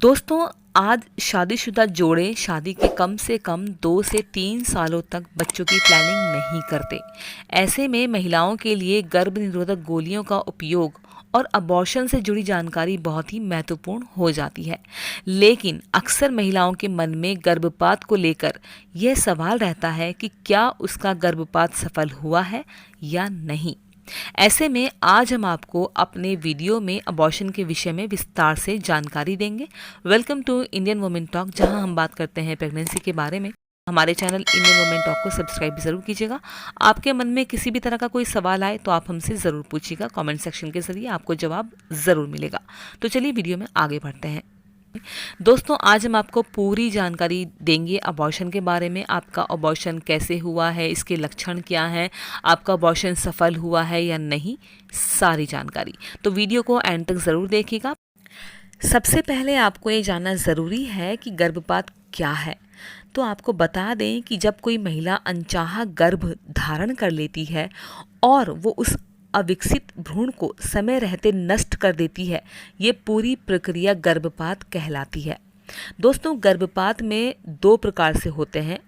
दोस्तों, आज शादीशुदा जोड़े शादी के कम से कम 2 से 3 सालों तक बच्चों की प्लानिंग नहीं करते। ऐसे में महिलाओं के लिए गर्भ निरोधक गोलियों का उपयोग और अबॉर्शन से जुड़ी जानकारी बहुत ही महत्वपूर्ण हो जाती है। लेकिन अक्सर महिलाओं के मन में गर्भपात को लेकर यह सवाल रहता है कि क्या उसका गर्भपात सफल हुआ है या नहीं। ऐसे में आज हम आपको अपने वीडियो में अबॉर्शन के विषय में विस्तार से जानकारी देंगे। Welcome to Indian women talk, जहां हम बात करते हैं प्रेगनेंसी के बारे में। हमारे चैनल इंडियन वुमेन टॉक को सब्सक्राइब भी ज़रूर कीजिएगा। आपके मन में किसी भी तरह का कोई सवाल आए तो आप हमसे ज़रूर पूछिएगा। कमेंट सेक्शन के जरिए आपको जवाब ज़रूर मिलेगा। तो चलिए वीडियो में आगे बढ़ते हैं। दोस्तों, आज हम आपको पूरी जानकारी देंगे अबॉर्शन के बारे में। आपका अबॉर्शन कैसे हुआ है, इसके लक्षण क्या हैं, आपका अबॉर्शन सफल हुआ है या नहीं, सारी जानकारी। तो वीडियो को एंड तक ज़रूर देखिएगा। सबसे पहले आपको ये जानना ज़रूरी है कि गर्भपात क्या है। तो आपको बता दें कि जब कोई महिला अनचाहा गर्भ धारण कर लेती है और वो उस अविकसित भ्रूण को समय रहते नष्ट कर देती है, ये पूरी प्रक्रिया गर्भपात कहलाती है। दोस्तों, गर्भपात में 2 प्रकार से होते हैं,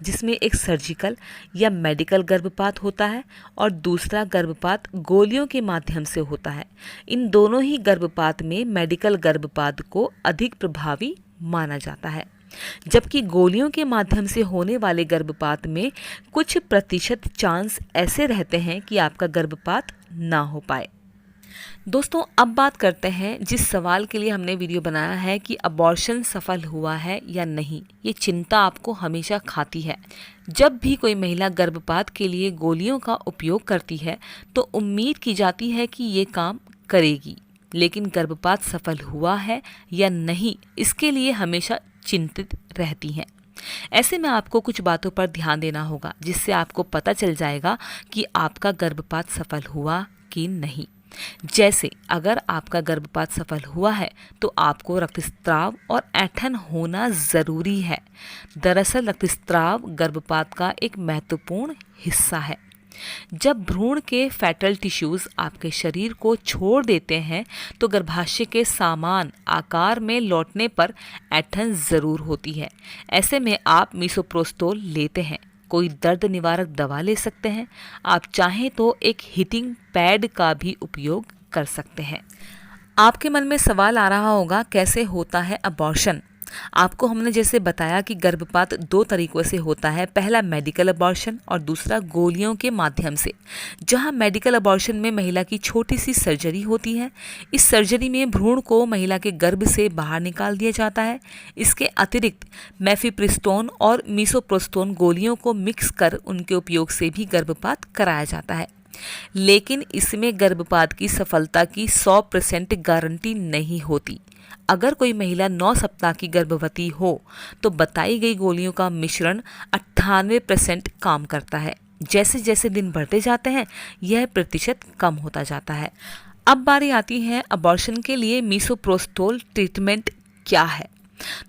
जिसमें एक सर्जिकल या मेडिकल गर्भपात होता है और दूसरा गर्भपात गोलियों के माध्यम से होता है। इन दोनों ही गर्भपात में मेडिकल गर्भपात को अधिक प्रभावी माना जाता है, जबकि गोलियों के माध्यम से होने वाले गर्भपात में कुछ प्रतिशत चांस ऐसे रहते हैं कि आपका गर्भपात ना हो पाए। दोस्तों, अब बात करते हैं जिस सवाल के लिए हमने वीडियो बनाया है कि अबॉर्शन सफल हुआ है या नहीं। ये चिंता आपको हमेशा खाती है। जब भी कोई महिला गर्भपात के लिए गोलियों का उपयोग करती है तो उम्मीद की जाती है कि ये काम करेगी, लेकिन गर्भपात सफल हुआ है या नहीं, इसके लिए हमेशा चिंतित रहती हैं। ऐसे में आपको कुछ बातों पर ध्यान देना होगा, जिससे आपको पता चल जाएगा कि आपका गर्भपात सफल हुआ कि नहीं। जैसे अगर आपका गर्भपात सफल हुआ है तो आपको रक्तस्राव और ऐंठन होना ज़रूरी है। दरअसल रक्तस्राव गर्भपात का एक महत्वपूर्ण हिस्सा है। जब भ्रूण के फैटल टिश्यूज़ आपके शरीर को छोड़ देते हैं तो गर्भाशय के समान आकार में लौटने पर ऐंठन ज़रूर होती है। ऐसे में आप मिसोप्रोस्तोल लेते हैं, कोई दर्द निवारक दवा ले सकते हैं। आप चाहें तो एक हीटिंग पैड का भी उपयोग कर सकते हैं। आपके मन में सवाल आ रहा होगा, कैसे होता है अबॉर्शन। आपको हमने जैसे बताया कि गर्भपात 2 तरीकों से होता है। पहला मेडिकल अबॉर्शन और दूसरा गोलियों के माध्यम से। जहां मेडिकल अबॉर्शन में महिला की छोटी सी सर्जरी होती है। इस सर्जरी में भ्रूण को महिला के गर्भ से बाहर निकाल दिया जाता है। इसके अतिरिक्त मेफिप्रिस्टोन और मिसोप्रोस्टोन गोलियों को मिक्स कर उनके उपयोग से भी गर्भपात कराया जाता है। लेकिन इसमें गर्भपात की सफलता की 100% गारंटी नहीं होती। अगर कोई महिला 9 सप्ताह की गर्भवती हो तो बताई गई गोलियों का मिश्रण 98% काम करता है। जैसे जैसे दिन बढ़ते जाते हैं यह प्रतिशत कम होता जाता है। अब बारी आती है अबॉर्शन के लिए मिसोप्रोस्टोल ट्रीटमेंट क्या है।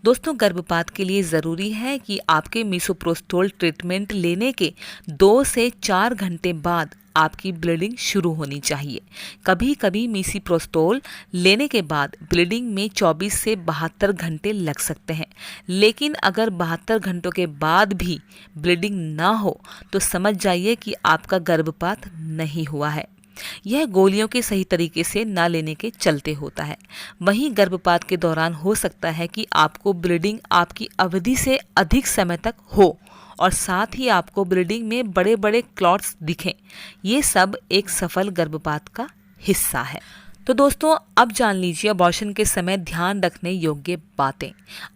दोस्तों, गर्भपात के लिए ज़रूरी है कि आपके मिसोप्रोस्टोल ट्रीटमेंट लेने के 2 से 4 घंटे बाद आपकी ब्लीडिंग शुरू होनी चाहिए। कभी कभी मिसोप्रोस्टोल लेने के बाद ब्लीडिंग में 24 से 72 घंटे लग सकते हैं। लेकिन अगर 72 घंटों के बाद भी ब्लीडिंग ना हो तो समझ जाइए कि आपका गर्भपात नहीं हुआ है। यह गोलियों के सही तरीके से ना लेने के चलते होता है। वहीं गर्भपात के दौरान हो सकता है कि आपको ब्लीडिंग आपकी अवधि से अधिक समय तक हो और साथ ही आपको ब्लीडिंग में बड़े बड़े क्लॉट्स दिखें। ये सब एक सफल गर्भपात का हिस्सा है। तो दोस्तों, अब जान लीजिए अबॉर्शन के समय ध्यान रखने योग्य बातें।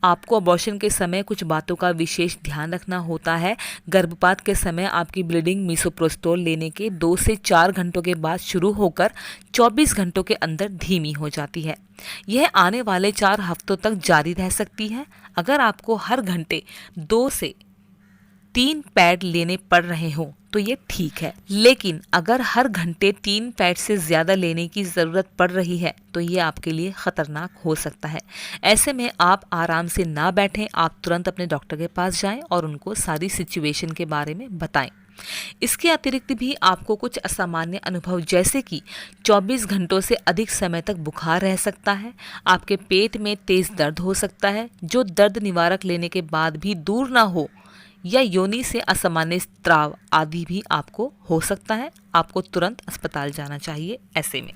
आपको अबॉर्शन के समय कुछ बातों का विशेष ध्यान रखना होता है। गर्भपात के समय आपकी ब्लीडिंग मिसोप्रोस्टोल लेने के 2 से 4 घंटों के बाद शुरू होकर 24 घंटों के अंदर धीमी हो जाती है। यह आने वाले 4 हफ्तों तक जारी रह सकती है। अगर आपको हर घंटे 2 से 3 पैड लेने पड़ रहे हों तो ये ठीक है, लेकिन अगर हर घंटे 3 पैड से ज़्यादा लेने की ज़रूरत पड़ रही है तो ये आपके लिए ख़तरनाक हो सकता है। ऐसे में आप आराम से ना बैठें, आप तुरंत अपने डॉक्टर के पास जाएं और उनको सारी सिचुएशन के बारे में बताएं। इसके अतिरिक्त भी आपको कुछ असामान्य अनुभव जैसे कि 24 घंटों से अधिक समय तक बुखार रह सकता है, आपके पेट में तेज दर्द हो सकता है जो दर्द निवारक लेने के बाद भी दूर ना हो, या योनि से असामान्य स्त्राव आदि भी आपको हो सकता है। आपको तुरंत अस्पताल जाना चाहिए। ऐसे में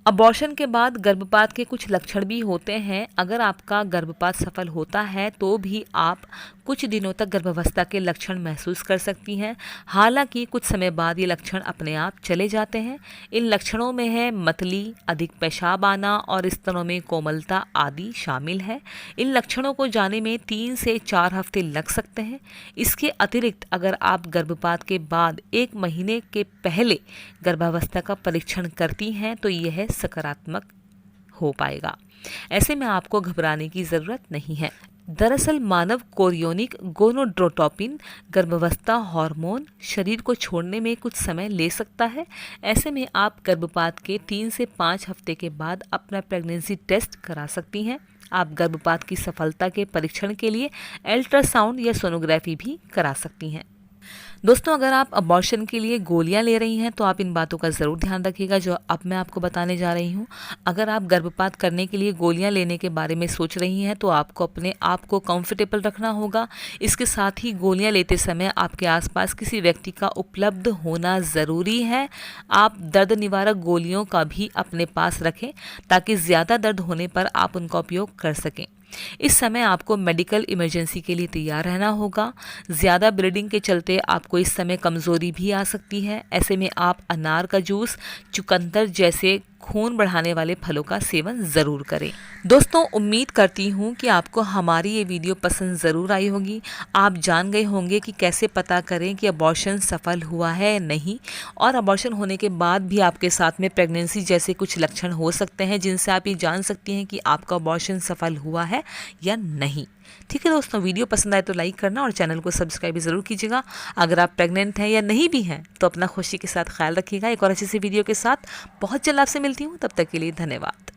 अबॉर्शन के बाद गर्भपात के कुछ लक्षण भी होते हैं। अगर आपका गर्भपात सफल होता है तो भी आप कुछ दिनों तक गर्भावस्था के लक्षण महसूस कर सकती हैं। हालांकि कुछ समय बाद ये लक्षण अपने आप चले जाते हैं। इन लक्षणों में है मतली, अधिक पेशाब आना और स्तनों में कोमलता आदि शामिल है। इन लक्षणों को जाने में 3 से 4 हफ्ते लग सकते हैं। इसके अतिरिक्त अगर आप गर्भपात के बाद 1 महीने के पहले गर्भावस्था का परीक्षण करती हैं तो यह सकारात्मक हो पाएगा। ऐसे में आपको घबराने की ज़रूरत नहीं है। दरअसल मानव कोरियोनिक गोनोड्रोटोपिन गर्भावस्था हार्मोन शरीर को छोड़ने में कुछ समय ले सकता है। ऐसे में आप गर्भपात के 3 से 5 हफ्ते के बाद अपना प्रेगनेंसी टेस्ट करा सकती हैं। आप गर्भपात की सफलता के परीक्षण के लिए अल्ट्रासाउंड या सोनोग्राफी भी करा सकती हैं। दोस्तों, अगर आप अबॉर्शन के लिए गोलियां ले रही हैं तो आप इन बातों का ज़रूर ध्यान रखिएगा जो अब मैं आपको बताने जा रही हूं। अगर आप गर्भपात करने के लिए गोलियां लेने के बारे में सोच रही हैं तो आपको अपने आप को कंफर्टेबल रखना होगा। इसके साथ ही गोलियां लेते समय आपके आसपास किसी व्यक्ति का उपलब्ध होना ज़रूरी है। आप दर्द निवारक गोलियों का भी अपने पास रखें ताकि ज़्यादा दर्द होने पर आप उनका उपयोग कर सकें। इस समय आपको मेडिकल इमरजेंसी के लिए तैयार रहना होगा। ज़्यादा ब्लीडिंग के चलते आपको इस समय कमज़ोरी भी आ सकती है। ऐसे में आप अनार का जूस, चुकंदर जैसे खून बढ़ाने वाले फलों का सेवन ज़रूर करें। दोस्तों, उम्मीद करती हूँ कि आपको हमारी ये वीडियो पसंद ज़रूर आई होगी। आप जान गए होंगे कि कैसे पता करें कि अबॉर्शन सफल हुआ है या नहीं, और अबॉर्शन होने के बाद भी आपके साथ में प्रेगनेंसी जैसे कुछ लक्षण हो सकते हैं जिनसे आप ये जान सकती हैं कि आपका अबॉर्शन सफल हुआ है या नहीं। ठीक है दोस्तों, वीडियो पसंद आए तो लाइक करना और चैनल को सब्सक्राइब ज़रूर कीजिएगा। अगर आप प्रेग्नेंट हैं या नहीं भी हैं तो अपना खुशी के साथ ख्याल रखिएगा। एक और अच्छी सी वीडियो के साथ बहुत जल्द आपसे मिलती हूँ। तब तक के लिए धन्यवाद।